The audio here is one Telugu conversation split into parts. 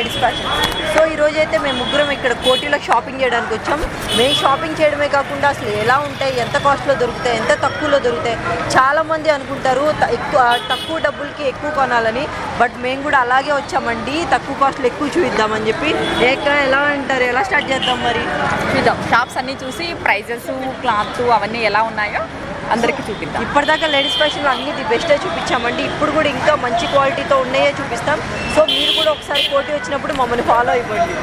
Ladies fashion. సో ఈరోజు అయితే మేము ముగ్గురం ఇక్కడ కోటిలో షాపింగ్ చేయడానికి వచ్చాం. మేము షాపింగ్ చేయడమే కాకుండా అసలు ఎలా ఉంటాయి, ఎంత కాస్ట్లో దొరుకుతాయి, ఎంత తక్కువలో దొరుకుతాయి. చాలామంది అనుకుంటారు తక్కువ డబ్బులకి ఎక్కువ కొనాలని, బట్ మేము కూడా అలాగే వచ్చామండి, తక్కువ కాస్ట్లో ఎక్కువ చూపిద్దామని చెప్పి. ఎలా అంటారు, ఎలా స్టార్ట్ చేద్దాం మరి? చూద్దాం, షాప్స్ అన్నీ చూసి ప్రైజెస్, క్లాత్ అవన్నీ ఎలా ఉన్నాయో అందరికీ చూపిద్దాం. ఇప్పటిదాకా లేడీస్ ఫ్యాషన్లో అన్ని ది బెస్టే చూపించామండి. ఇప్పుడు కూడా ఇంకా మంచి క్వాలిటీతో ఉన్నాయే చూపిస్తాం. సో మీరు కూడా ఒకసారి కోటి వచ్చినప్పుడు మమ్మల్ని ఫాలో అయిపోండి.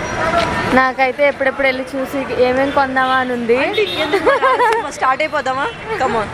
నాకైతే ఎప్పుడెప్పుడు వెళ్ళి చూసి ఏమేమి కొందామా అని ఉంది. స్టార్ట్ అయిపోదామా? కమాన్.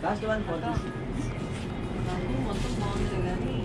Last one 40. మొత్తం బాగుంది కానీ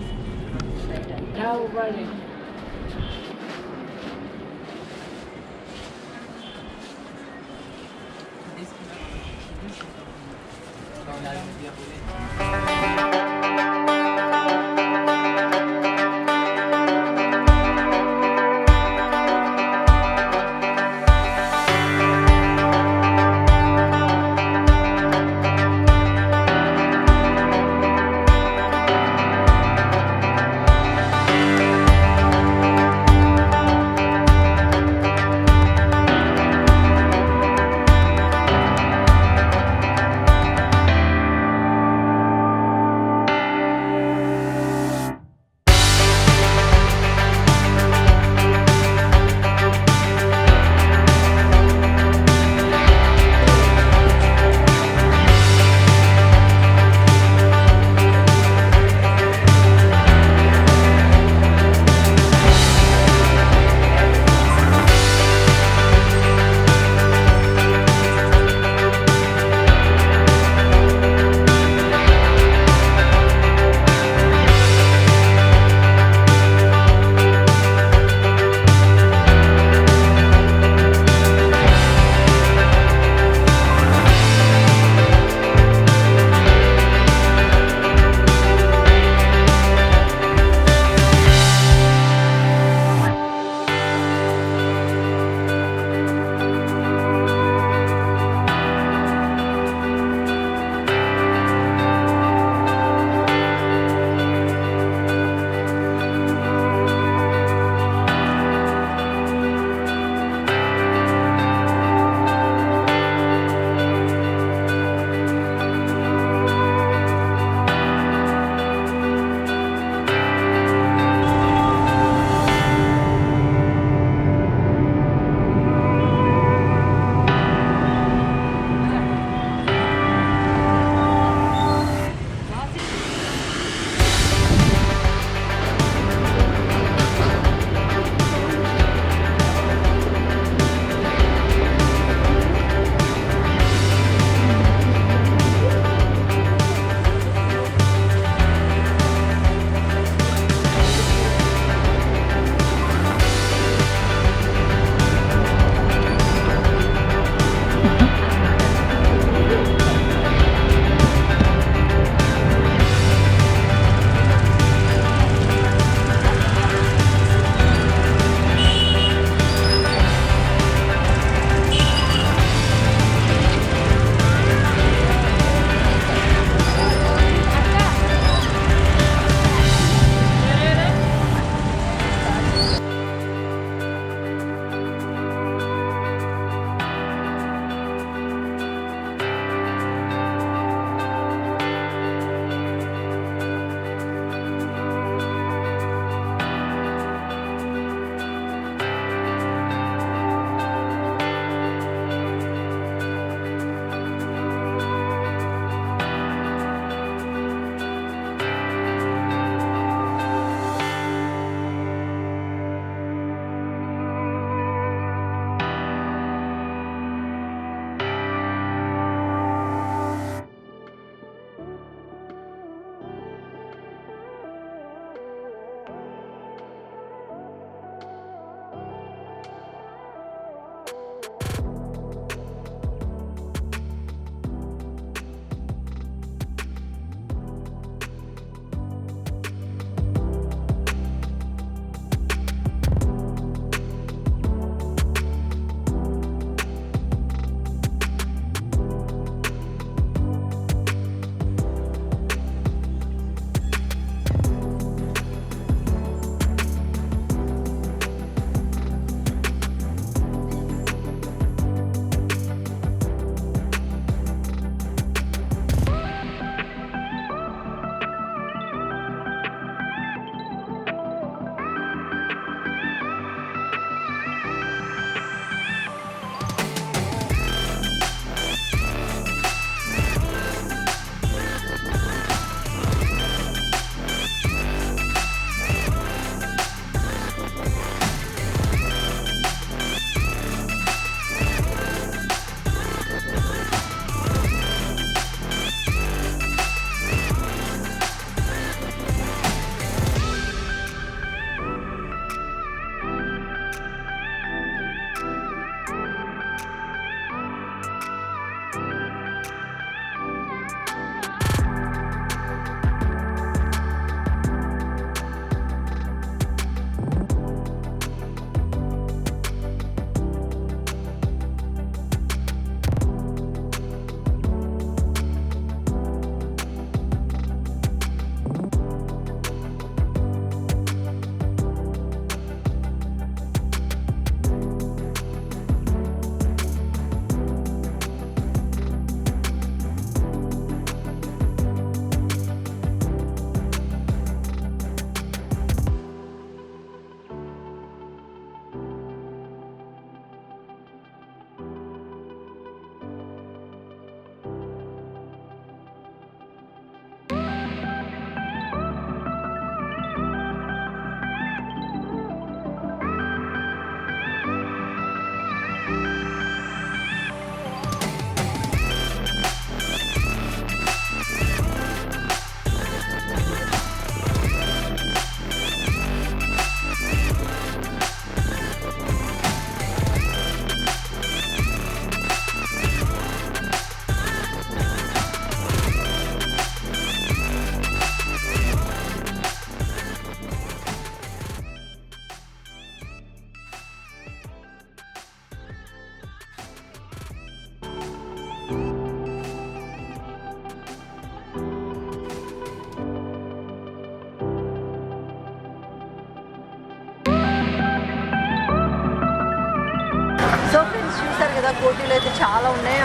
చూస్తారు కదా కోటీలో అయితే చాలా ఉన్నాయి.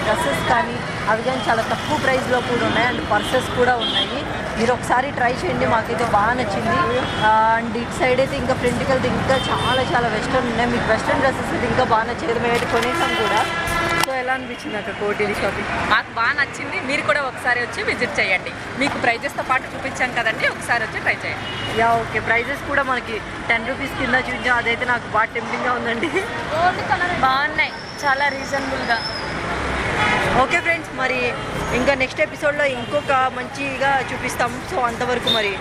డ్రెస్సెస్ కానీ అవి కానీ చాలా తక్కువ ప్రైస్లో కూడా ఉన్నాయి. అండ్ పర్సెస్ కూడా ఉన్నాయి. మీరు ఒకసారి ట్రై చేయండి, మాకైతే బాగా నచ్చింది. అండ్ ఇటు సైడ్ అయితే ఇంకా ఫ్రంట్కి వెళ్తే ఇంకా చాలా చాలా వెస్ట్రన్ ఉన్నాయి. మీకు వెస్ట్రన్ డ్రెస్సెస్ అయితే ఇంకా బాగా నచ్చేది. మేమైతే కొనేసాం కూడా. సో ఎలా అనిపించింది అక్కడ కోటీలు షాపింగ్? మాకు బాగా నచ్చింది. మీరు కూడా ఒకసారి వచ్చి విజిట్ చేయండి. మీకు ప్రైజెస్తో పాటు చూపించాం కదండి, ఒకసారి వచ్చి ట్రై చేయండి. Yeah okay. ప్రైజెస్ కూడా మనకి 10 రూపీస్ కింద చూపించాం. అదైతే నాకు బాగా టెంప్టింగ్గా ఉందండి. బాగున్నాయి, చాలా రీజనబుల్గా. ఓకే ఫ్రెండ్స్, మరి ఇంకా నెక్స్ట్ ఎపిసోడ్లో ఇంకొక మంచిగా చూపిస్తాం. సో అంతవరకు మరి